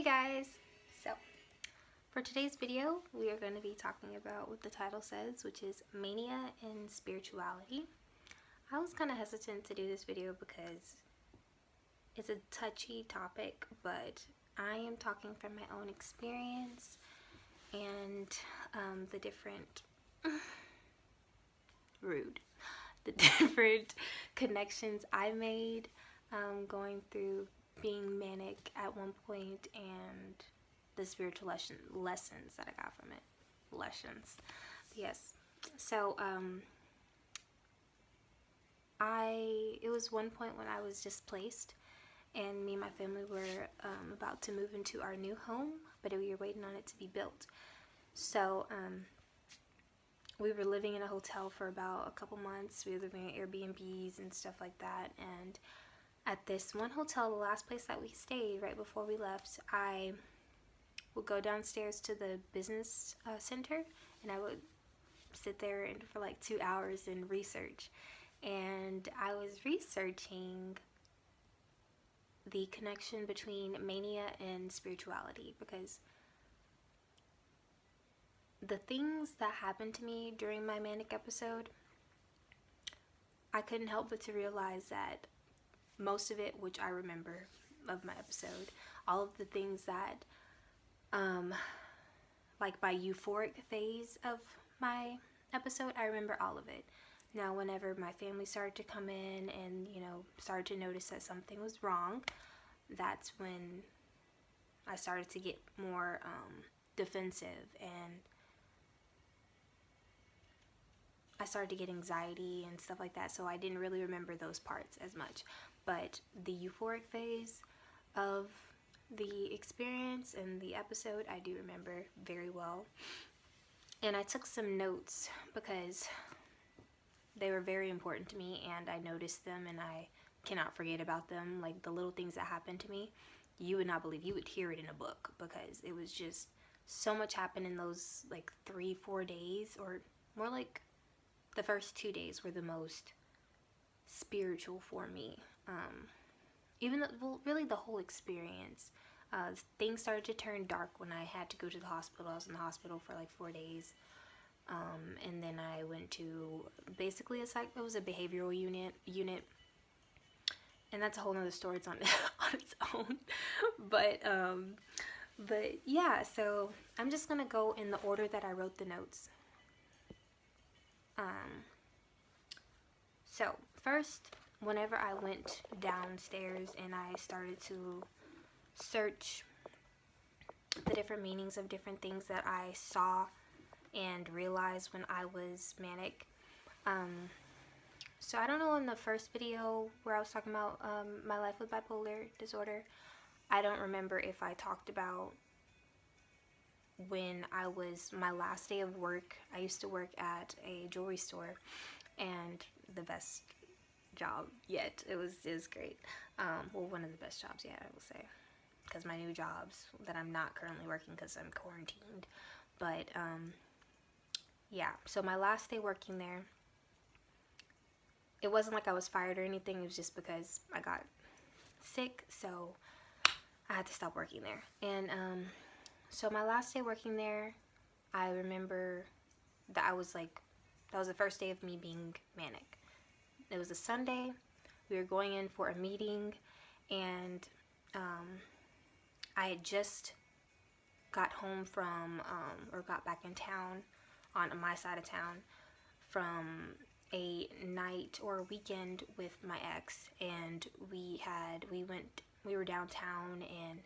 Hey guys! So, for today's video, we are going to be talking about what the title says, which is Mania and Spirituality. I was kind of hesitant to do this video because it's a touchy topic, but I am talking from my own experience and the different connections I made going through being manic at one point and the spiritual lessons that I got from it. Lessons. Yes. So, it was one point when I was displaced and me and my family were about to move into our new home, but we were waiting on it to be built. So, we were living in a hotel for about a couple months. We were living in Airbnbs and stuff like that, and at this one hotel, the last place that we stayed right before we left, I would go downstairs to the business center and I would sit there for like 2 hours and research. And I was researching the connection between mania and spirituality, because the things that happened to me during my manic episode, I couldn't help but to realize that most of it, which I remember of my episode, all of the things that, like my euphoric phase of my episode, I remember all of it. Now, whenever my family started to come in and, started to notice that something was wrong, that's when I started to get more defensive, and I started to get anxiety and stuff like that, so I didn't really remember those parts as much. But the euphoric phase of the experience and the episode, I do remember very well. And I took some notes because they were very important to me, and I noticed them and I cannot forget about them. Like the little things that happened to me, you would not believe. You would hear it in a book, because it was just so much happened in those like 3-4 days, or more like the first 2 days were the most spiritual for me. Even though, well, really the whole experience. Things started to turn dark when I had to go to the hospital. I was in the hospital for like 4 days. And then I went to basically it was a behavioral unit. And that's a whole nother story. It's on its own. But yeah, so I'm just going to go in the order that I wrote the notes. So first, whenever I went downstairs and I started to search the different meanings of different things that I saw and realized when I was manic. So I don't know, in the first video where I was talking about my life with bipolar disorder, I don't remember if I talked about when I was my last day of work. I used to work at a jewelry store, and the best job yet. It was great. Well, one of the best jobs yet, I will say, because my new jobs that I'm not currently working because I'm quarantined. But yeah, so my last day working there, it wasn't like I was fired or anything. It was just because I got sick, so I had to stop working there. And so my last day working there, I remember that that was the first day of me being manic. It was a Sunday. We were going in for a meeting, and I had just got home from, or got back in town, on my side of town, from a night or a weekend with my ex, and we were downtown and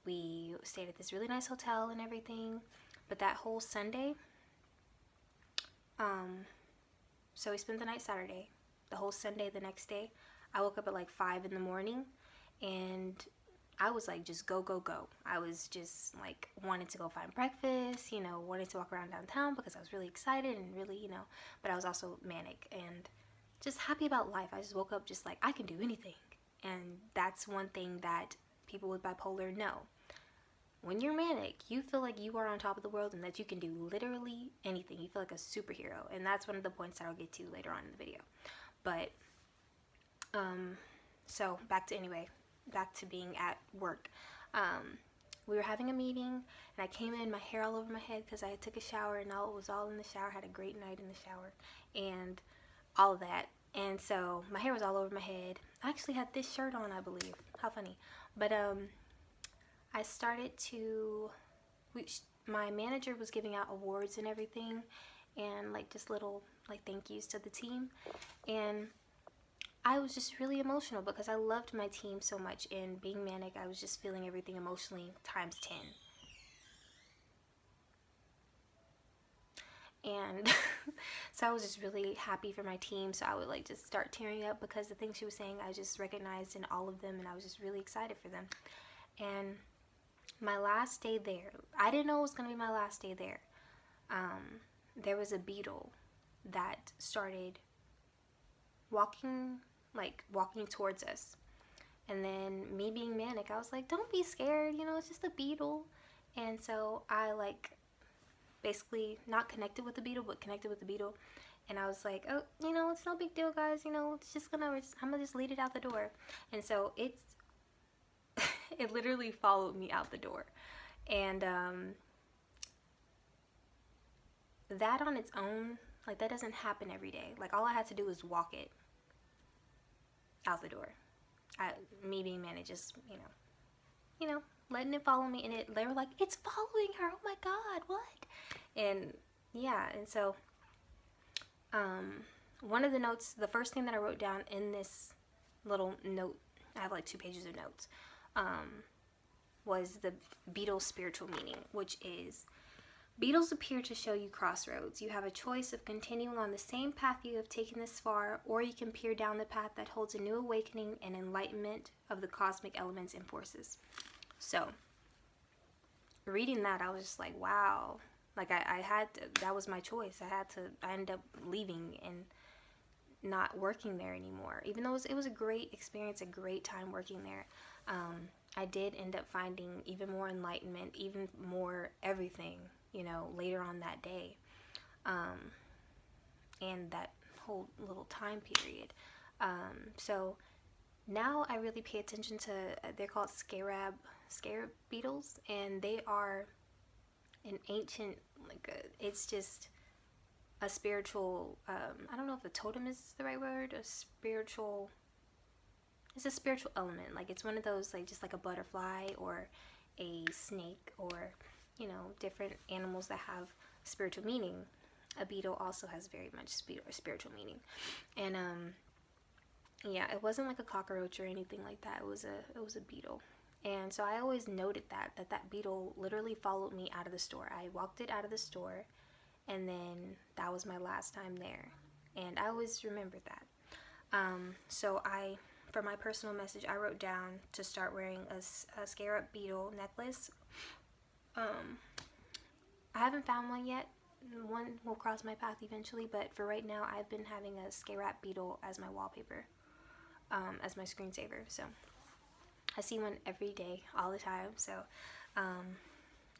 we stayed at this really nice hotel and everything. But that whole Sunday, so we spent the night Saturday. The whole Sunday, the next day, I woke up at like 5 in the morning, and I was like, just go, go, go. I was just like wanting to go find breakfast, wanting to walk around downtown because I was really excited and really, but I was also manic and just happy about life. I just woke up just like, I can do anything. And that's one thing that people with bipolar know. When you're manic, you feel like you are on top of the world and that you can do literally anything. You feel like a superhero. And that's one of the points that I'll get to later on in the video. But, so back to being at work. we were having a meeting, and I came in, my hair all over my head because I took a shower, and it was all in the shower. Had a great night in the shower, and all of that. And so my hair was all over my head. I actually had this shirt on, I believe. How funny. But I started to, my manager was giving out awards and everything, and like just little like thank yous to the team, and I was just really emotional because I loved my team so much, and being manic, I was just feeling everything emotionally times 10. And so I was just really happy for my team, so I would like just start tearing up because the things she was saying I just recognized in all of them, and I was just really excited for them. And my last day there, I didn't know it was going to be my last day there. There was a beetle that started walking towards us. And then me being manic, I was like, don't be scared, you know, it's just a beetle. And so I like basically not connected with the beetle, but connected with the beetle. And I was like, oh, you know, it's no big deal, guys, you know, it's just I'm gonna just lead it out the door. And so it literally followed me out the door. And that on its own, like, that doesn't happen every day. Like, all I had to do was walk it out the door. Me being manic, just, you know, letting it follow me. And they were like, it's following her. Oh my God, what? And yeah, and so one of the notes, the first thing that I wrote down in this little note, I have like 2 pages of notes, was the beetle's spiritual meaning, which is, beetles appear to show you crossroads. You have a choice of continuing on the same path you have taken this far, or you can peer down the path that holds a new awakening and enlightenment of the cosmic elements and forces. So, reading that, I was just like, wow. Like, I had to, that was my choice. I ended up leaving and not working there anymore. Even though it was a great experience, a great time working there. I did end up finding even more enlightenment, even more everything, you know, later on that day, and that whole little time period. So now I really pay attention to, they're called scarab beetles, and they are an ancient, it's just a spiritual, I don't know if a totem is the right word, it's a spiritual element. Like, it's one of those, like, just like a butterfly or a snake, or, you know, different animals that have spiritual meaning. A beetle also has very much spiritual meaning. And yeah, it wasn't like a cockroach or anything like that. It was a beetle. And so I always noted that beetle literally followed me out of the store. I walked it out of the store, and then that was my last time there. And I always remembered that. So for my personal message, I wrote down to start wearing a scarab beetle necklace. I haven't found one yet. One will cross my path eventually, but for right now, I've been having a scarab beetle as my wallpaper, as my screensaver. So I see one every day, all the time. So, and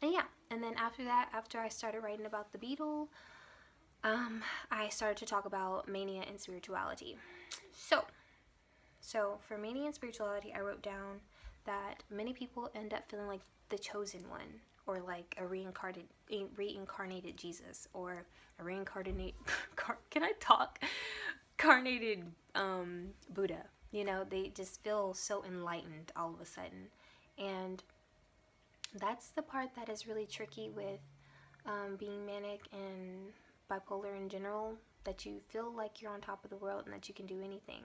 yeah. And then after that, after I started writing about the beetle, I started to talk about mania and spirituality. So for mania and spirituality, I wrote down that many people end up feeling like the chosen one, or like a reincarnated Jesus, or a reincarnated carnated Buddha. You know, they just feel so enlightened all of a sudden. And that's the part that is really tricky with being manic and bipolar in general, that you feel like you're on top of the world and that you can do anything.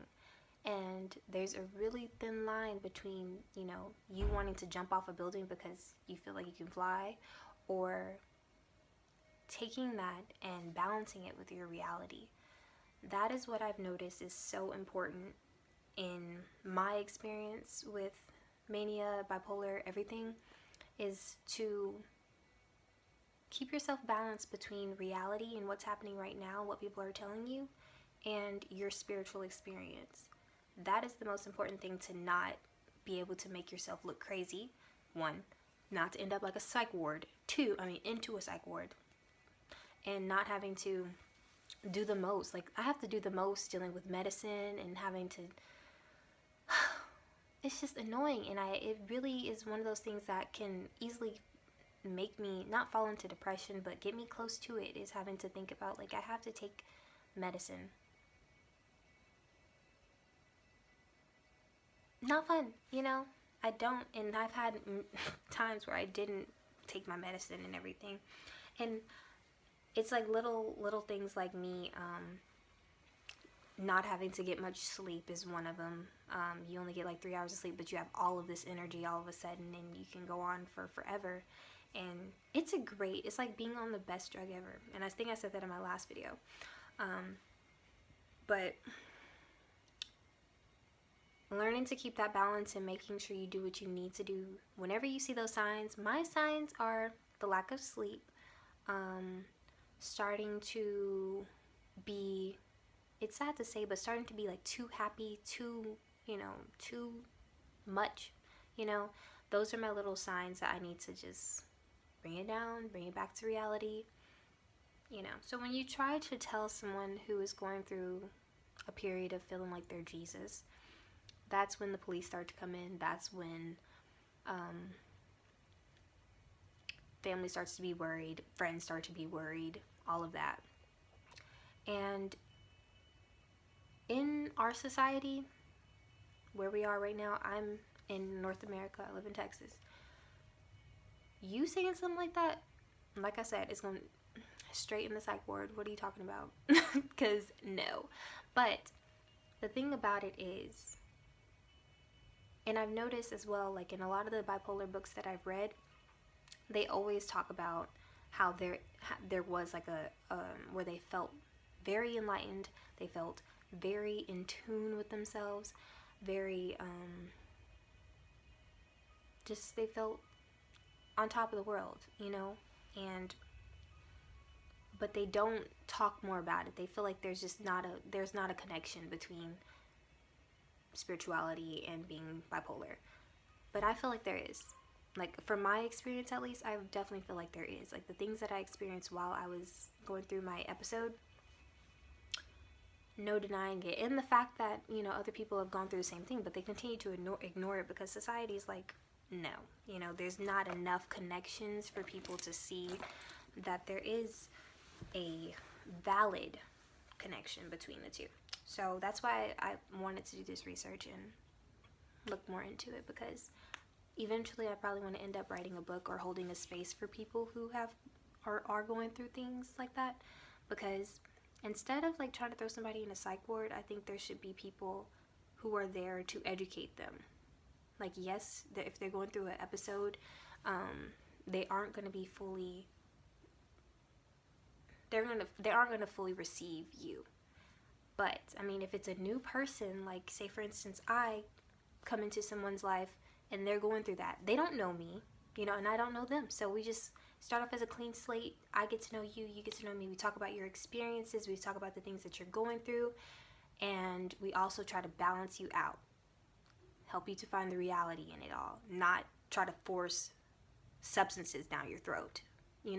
And there's a really thin line between, you know, you wanting to jump off a building because you feel like you can fly, or taking that and balancing it with your reality. That is what I've noticed is so important in my experience with mania, bipolar, everything, is to keep yourself balanced between reality and what's happening right now, what people are telling you, and your spiritual experience. That is the most important thing, to not be able to make yourself look crazy. 1, not to end up like a psych ward. 2, into a psych ward. And not having to do the most. Like, I have to do the most dealing with medicine and having to it's just annoying, and it really is one of those things that can easily make me not fall into depression, but get me close to it, is having to think about, like, I have to take medicine. Not fun, you know? I don't, and I've had times where I didn't take my medicine and everything, and it's like little things like me not having to get much sleep is one of them. You only get like 3 hours of sleep, but you have all of this energy all of a sudden, and you can go on for forever. And it's like being on the best drug ever. And I think I said that in my last video. But learning to keep that balance and making sure you do what you need to do whenever you see those signs. My signs are the lack of sleep, starting to be, it's sad to say, but starting to be like too happy, too much, those are my little signs that I need to just bring it down, bring it back to reality, So when you try to tell someone who is going through a period of feeling like they're Jesus, that's when the police start to come in. That's when family starts to be worried, friends start to be worried, all of that. And in our society, where we are right now, I'm in North America, I live in Texas. You saying something like that, like I said, it's going straight in the psych ward. What are you talking about? Because no. But the thing about it is, and I've noticed as well, like in a lot of the bipolar books that I've read, they always talk about how there was like a where they felt very enlightened, they felt very in tune with themselves, very just they felt on top of the world, and but they don't talk more about it. They feel like there's not a connection between spirituality and being bipolar. But I feel like there is. Like, from my experience at least, I definitely feel like there is. Like, the things that I experienced while I was going through my episode, no denying it. And the fact that, other people have gone through the same thing, but they continue to ignore it because society is like, no. There's not enough connections for people to see that there is a valid connection between the two. So that's why I wanted to do this research and look more into it, because eventually I probably want to end up writing a book or holding a space for people who are going through things like that. Because instead of like trying to throw somebody in a psych ward, I think there should be people who are there to educate them. Like, yes, if they're going through an episode, they aren't going to be fully, they aren't going to fully receive you. But I mean, if it's a new person, like say for instance, I come into someone's life and they're going through that, they don't know me, and I don't know them. So we just start off as a clean slate. I get to know you, you get to know me. We talk about your experiences, we talk about the things that you're going through, and we also try to balance you out, help you to find the reality in it all, not try to force substances down your throat. You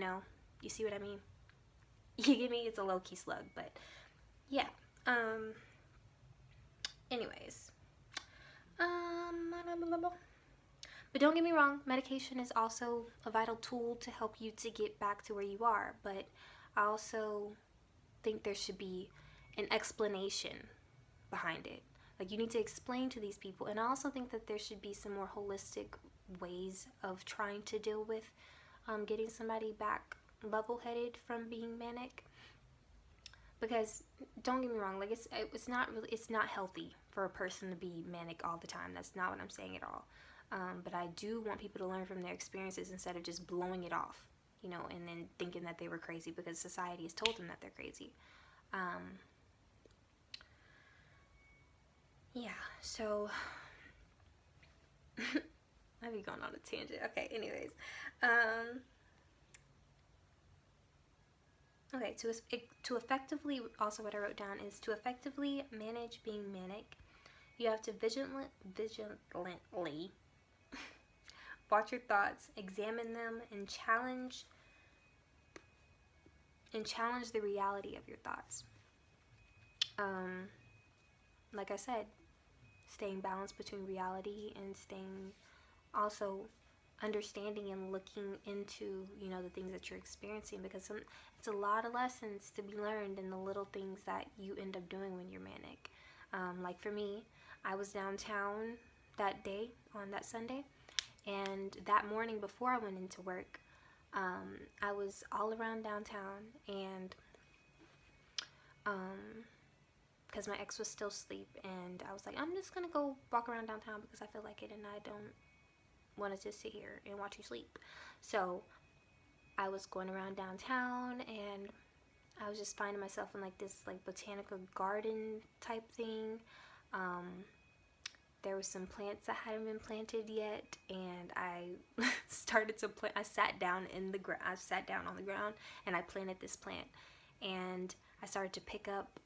see what I mean? You get me? It's a low-key slug, but yeah. Anyways, but don't get me wrong, medication is also a vital tool to help you to get back to where you are, but I also think there should be an explanation behind it. Like, you need to explain to these people, and I also think that there should be some more holistic ways of trying to deal with getting somebody back level-headed from being manic. Because don't get me wrong, like it's not healthy for a person to be manic all the time. That's not what I'm saying at all. But I do want people to learn from their experiences instead of just blowing it off, and then thinking that they were crazy because society has told them that they're crazy. Yeah, so I'd be going on a tangent. Okay, anyways. Okay, to effectively, also what I wrote down is to effectively manage being manic, you have to vigilantly watch your thoughts, examine them, and challenge the reality of your thoughts. Like I said, staying balanced between reality and staying also understanding and looking into, you know, the things that you're experiencing, because it's a lot of lessons to be learned in the little things that you end up doing when you're manic. Like for me, I was downtown that day on that Sunday, and that morning before I went into work, I was all around downtown, and because my ex was still asleep, and I was like, I'm just gonna go walk around downtown because I feel like it, and I don't want to just sit here and watch you sleep. So I was going around downtown, and I was just finding myself in like this like botanical garden type thing. There were some plants that hadn't been planted yet, and I started to plant. I sat down on the ground, and I planted this plant, and I started to pick up,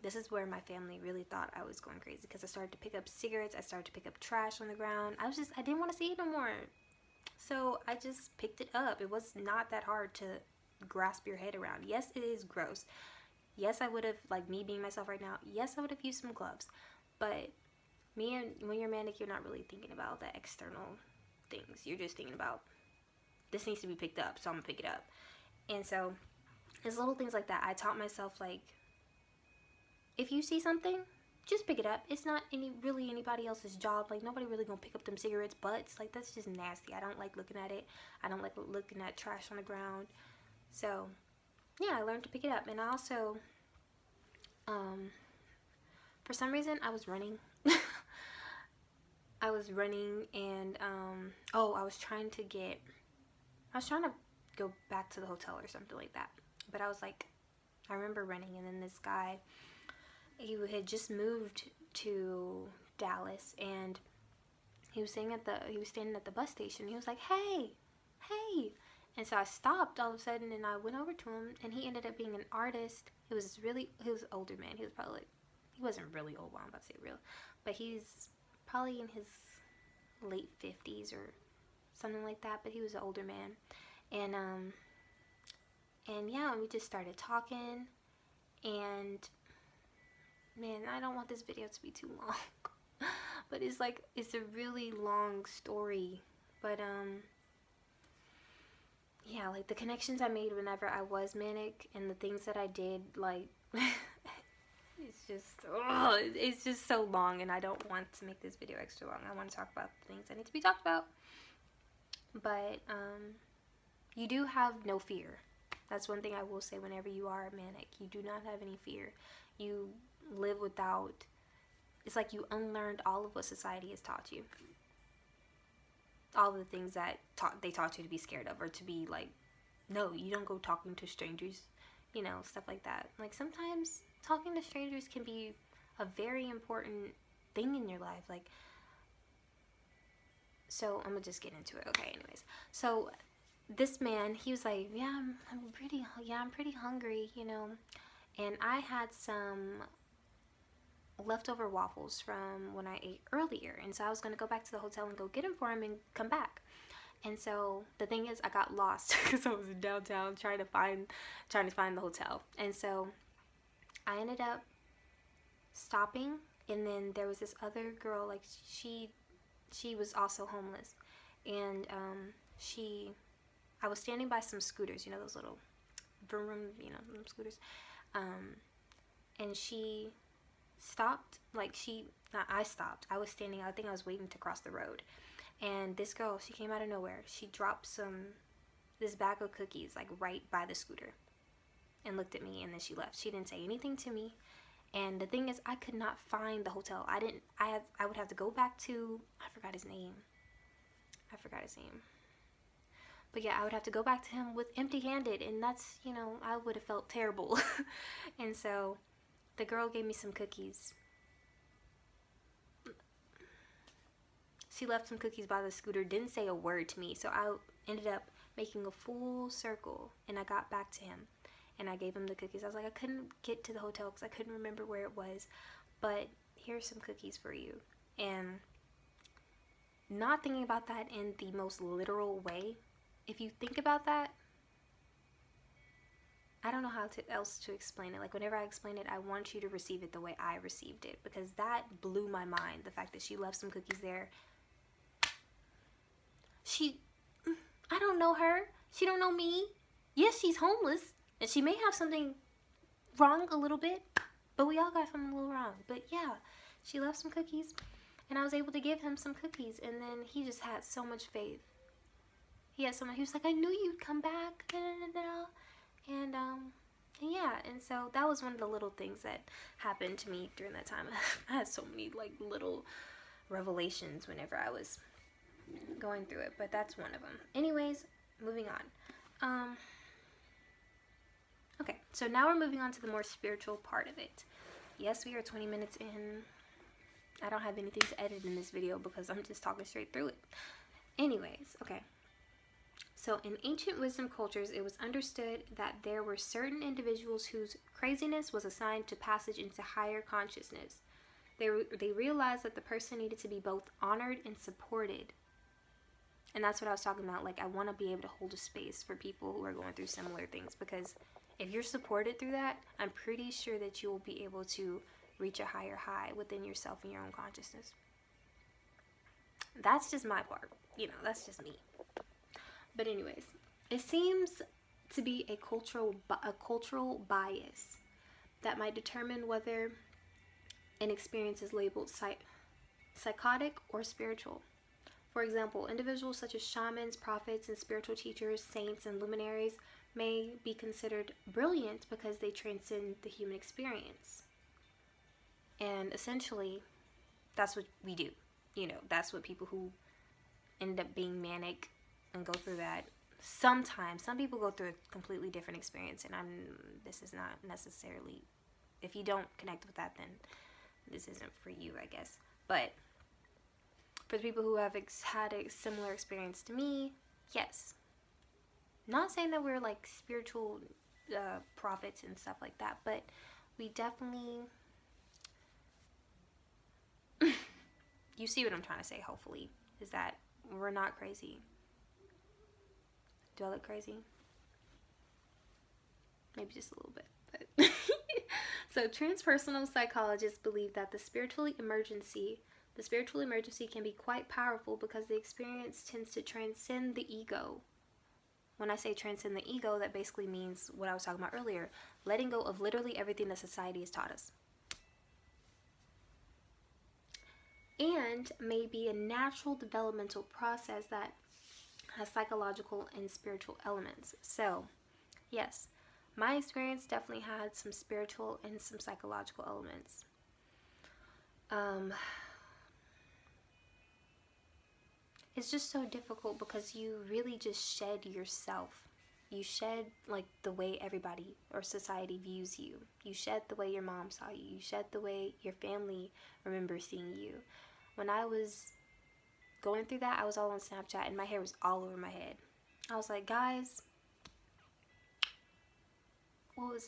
this is where my family really thought I was going crazy, because I started to pick up cigarettes, I started to pick up trash on the ground. I didn't want to see it no more. So I just picked it up. It was not that hard to grasp your head around. Yes, it is gross. Yes, I would have, like me being myself right now, yes, I would have used some gloves. But when you're manic, you're not really thinking about the external things. You're just thinking about, this needs to be picked up, so I'm going to pick it up. And so it's little things like that. I taught myself, like, if you see something, just pick it up. It's not really anybody else's job. Like, nobody really gonna pick up them cigarettes butts. Like, that's just nasty. I don't like looking at it. I don't like looking at trash on the ground. So yeah, I learned to pick it up. And I also, for some reason, I was running. I was running, and I was trying to go back to the hotel or something like that. But I remember running, and then this guy, he had just moved to Dallas, and he was standing at the bus station. He was like, hey, and so I stopped all of a sudden, and I went over to him, and he ended up being an artist. He was an older man. He was probably like, he wasn't really old, well, I'm about to say real, but he's probably in his late 50s or something like that. But he was an older man, and yeah, we just started talking, and man, I don't want this video to be too long, but it's a really long story. But yeah, like the connections I made whenever I was manic, and the things that I did, like it's just so long, and I don't want to make this video extra long. I want to talk about the things that need to be talked about. But you do have no fear. That's one thing I will say. Whenever you are manic, you do not have any fear. You live without, it's like you unlearned all of what society has taught you. All the things that they taught you to be scared of, or to be like, no, you don't go talking to strangers, you know, stuff like that. Like, sometimes talking to strangers can be a very important thing in your life. Like, so I'm gonna just get into it. Okay, anyways, so this man, he was like, yeah, I'm pretty hungry, you know, and I had some leftover waffles from when I ate earlier, and so I was gonna go back to the hotel and go get them for him and come back. And so the thing is, I got lost because I was in downtown trying to find the hotel. And so I ended up stopping, and then there was this other girl, like she was also homeless, and I was standing by some scooters, you know, those little vroom, you know, scooters, and she stopped, I stopped. I was standing, I think I was waiting to cross the road, and this girl, she came out of nowhere. She dropped this bag of cookies, like, right by the scooter, and looked at me, and then she left. She didn't say anything to me. And the thing is, I could not find the hotel. I would have to go back to, I forgot his name. But yeah, I would have to go back to him with empty-handed, and that's, you know, I would have felt terrible. And so the girl gave me some cookies. She left some cookies by the scooter, didn't say a word to me. So I ended up making a full circle, and I got back to him, and I gave him the cookies. I was like, I couldn't get to the hotel because I couldn't remember where it was, but here's some cookies for you. And not thinking about that in the most literal way, if you think about that, I don't know how else to explain it. Like, whenever I explain it, I want you to receive it the way I received it, because that blew my mind. The fact that she left some cookies there. I don't know her. She don't know me. Yes, she's homeless, and she may have something wrong a little bit, but we all got something a little wrong. But yeah, she left some cookies, and I was able to give him some cookies, and then he just had so much faith. He was like, I knew you'd come back, and yeah, and so that was one of the little things that happened to me during that time. I had so many like little revelations whenever I was going through it, but that's one of them. Anyways, moving on. Okay, so now we're moving on to the more spiritual part of it. Yes, we are 20 minutes in. I don't have anything to edit in this video because I'm just talking straight through it. Anyways, okay. So in ancient wisdom cultures, it was understood that there were certain individuals whose craziness was assigned to passage into higher consciousness. They realized that the person needed to be both honored and supported. And that's what I was talking about. Like, I want to be able to hold a space for people who are going through similar things, because if you're supported through that, I'm pretty sure that you will be able to reach a higher high within yourself and your own consciousness. That's just my part. You know, that's just me. But anyways, it seems to be a cultural bias that might determine whether an experience is labeled psychotic or spiritual. For example, individuals such as shamans, prophets, and spiritual teachers, saints, and luminaries may be considered brilliant because they transcend the human experience. And essentially, that's what we do. You know, that's what people who end up being manic and go through that. Sometimes, some people go through a completely different experience, and this is not necessarily, if you don't connect with that, then this isn't for you, I guess. But for the people who have had a similar experience to me, yes. Not saying that we're like spiritual prophets and stuff like that, but we definitely, you see what I'm trying to say, hopefully, is that we're not crazy. Do I look crazy? Maybe just a little bit. But so transpersonal psychologists believe that the spiritual emergency can be quite powerful because the experience tends to transcend the ego. When I say transcend the ego, that basically means what I was talking about earlier, letting go of literally everything that society has taught us. And may be a natural developmental process that has psychological and spiritual elements. So, yes, my experience definitely had some spiritual and some psychological elements. It's just so difficult because you really just shed yourself. You shed like the way everybody or society views you. You shed the way your mom saw you. You shed the way your family remembers seeing you. When I was going through that, I was all on Snapchat and my hair was all over my head. I was like, guys,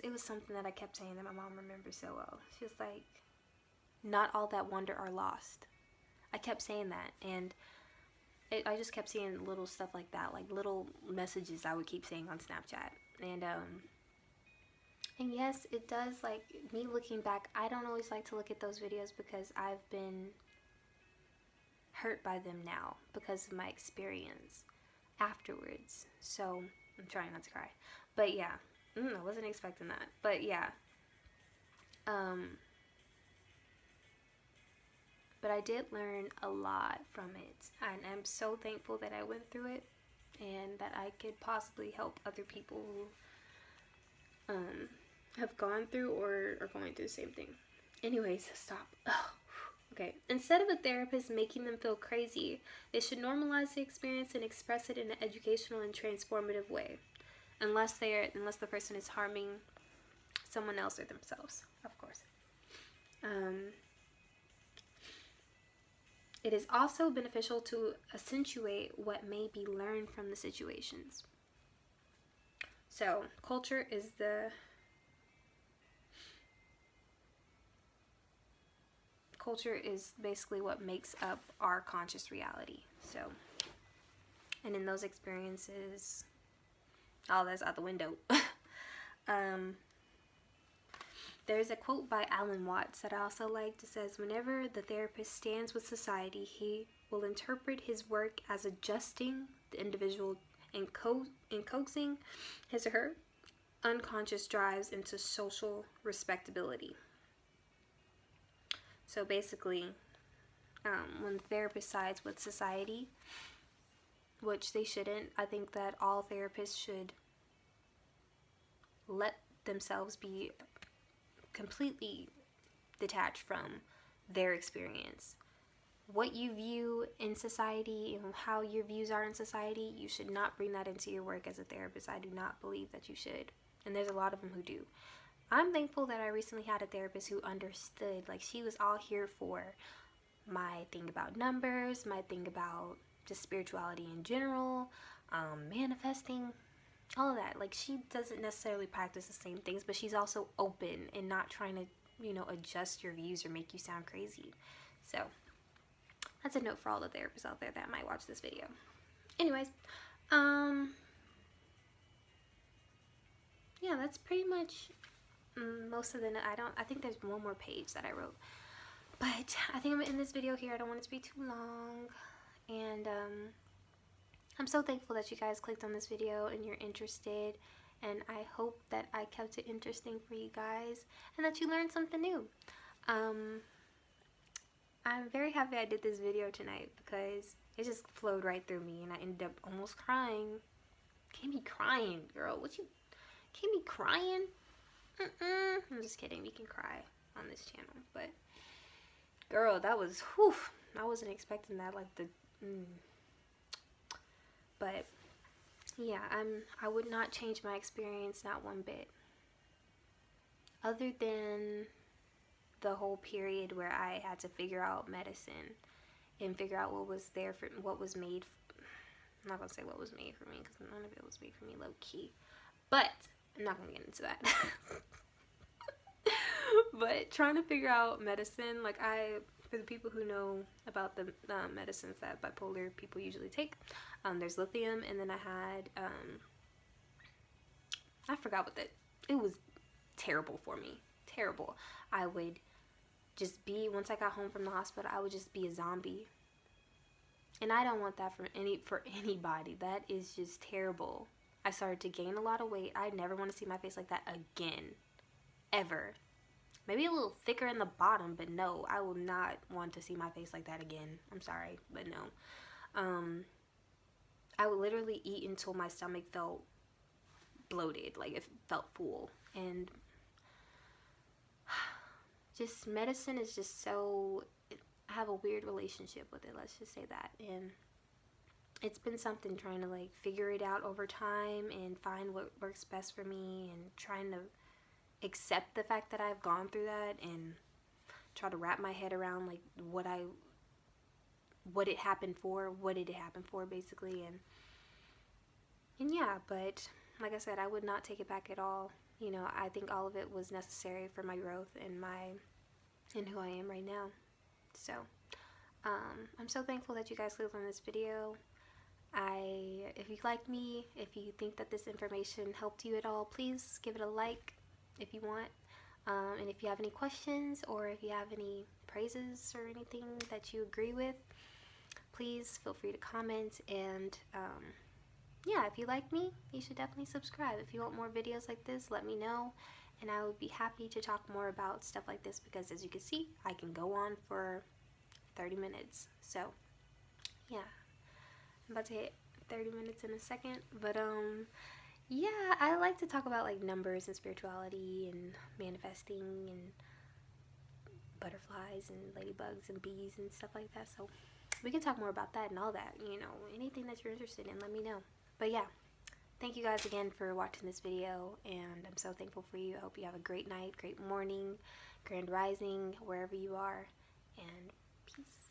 it was something that I kept saying that my mom remembers so well. She was like, not all that wonder are lost. I kept saying that, and I just kept seeing little stuff like that, like little messages I would keep saying on Snapchat. And yes, it does, like, me looking back, I don't always like to look at those videos because I've been hurt by them now because of my experience afterwards. So I'm trying not to cry. But yeah, I wasn't expecting that. But yeah. But I did learn a lot from it. And I'm so thankful that I went through it and that I could possibly help other people who have gone through or are going through the same thing. Anyways, stop. Okay. Instead of a therapist making them feel crazy, they should normalize the experience and express it in an educational and transformative way. Unless the person is harming someone else or themselves, of course. It is also beneficial to accentuate what may be learned from the situations. So, culture is basically what makes up our conscious reality. So, and in those experiences, all that's out the window. There's a quote by Alan Watts that I also liked. It says, whenever the therapist stands with society, he will interpret his work as adjusting the individual and coaxing his or her unconscious drives into social respectability. So basically, when the therapist sides with society, which they shouldn't, I think that all therapists should let themselves be completely detached from their experience. What you view in society and how your views are in society, you should not bring that into your work as a therapist. I do not believe that you should. And there's a lot of them who do. I'm thankful that I recently had a therapist who understood. Like, she was all here for my thing about numbers, my thing about just spirituality in general, manifesting, all of that. Like, she doesn't necessarily practice the same things, but she's also open and not trying to, you know, adjust your views or make you sound crazy. So that's a note for all the therapists out there that might watch this video. Anyways, yeah, that's pretty much most of the note. I think there's one more page that I wrote, but I think I'm gonna end this video here. I don't want it to be too long, and I'm so thankful that you guys clicked on this video and you're interested, and I hope that I kept it interesting for you guys and that you learned something new. I'm very happy I did this video tonight because it just flowed right through me and I ended up almost crying. Can't be crying, girl. What you... Can't be crying? I'm just kidding. We can cry on this channel, but girl, that was... Whew, I wasn't expecting that. Like the... But yeah, I would not change my experience, not one bit. Other than the whole period where I had to figure out medicine and figure out what was there for, what was made. I'm not gonna say what was made for me because none of it was made for me, low key. But I'm not gonna get into that. But trying to figure out medicine, like for the people who know about the medicines that bipolar people usually take, there's lithium, and then I had I forgot what it was terrible for me. Terrible. I would just be, once I got home from the hospital, I would just be a zombie. And I don't want that for anybody. That is just terrible. I started to gain a lot of weight. I never want to see my face like that again. Ever. Maybe a little thicker in the bottom, but no, I will not want to see my face like that again. I'm sorry, but no. I would literally eat until my stomach felt bloated, like it felt full. And just medicine is just so, I have a weird relationship with it, let's just say that. And it's been something trying to like figure it out over time and find what works best for me, and trying to accept the fact that I've gone through that and try to wrap my head around like what it happened for, what did it happen for basically. And yeah, but like I said, I would not take it back at all. You know, I think all of it was necessary for my growth and who I am right now. So, I'm so thankful that you guys clicked on this video. If you like me, if you think that this information helped you at all, please give it a like if you want. And if you have any questions, or if you have any praises or anything that you agree with, please feel free to comment. And yeah, if you like me, you should definitely subscribe. If you want more videos like this, let me know, and I would be happy to talk more about stuff like this, because as you can see, I can go on for 30 minutes. So yeah, I'm about to hit 30 minutes in a second. But yeah, I like to talk about like numbers and spirituality and manifesting and butterflies and ladybugs and bees and stuff like that. So we can talk more about that and all that, you know, anything that you're interested in, let me know. But yeah, thank you guys again for watching this video, and I'm so thankful for you. I hope you have a great night, great morning, grand rising, wherever you are, and peace.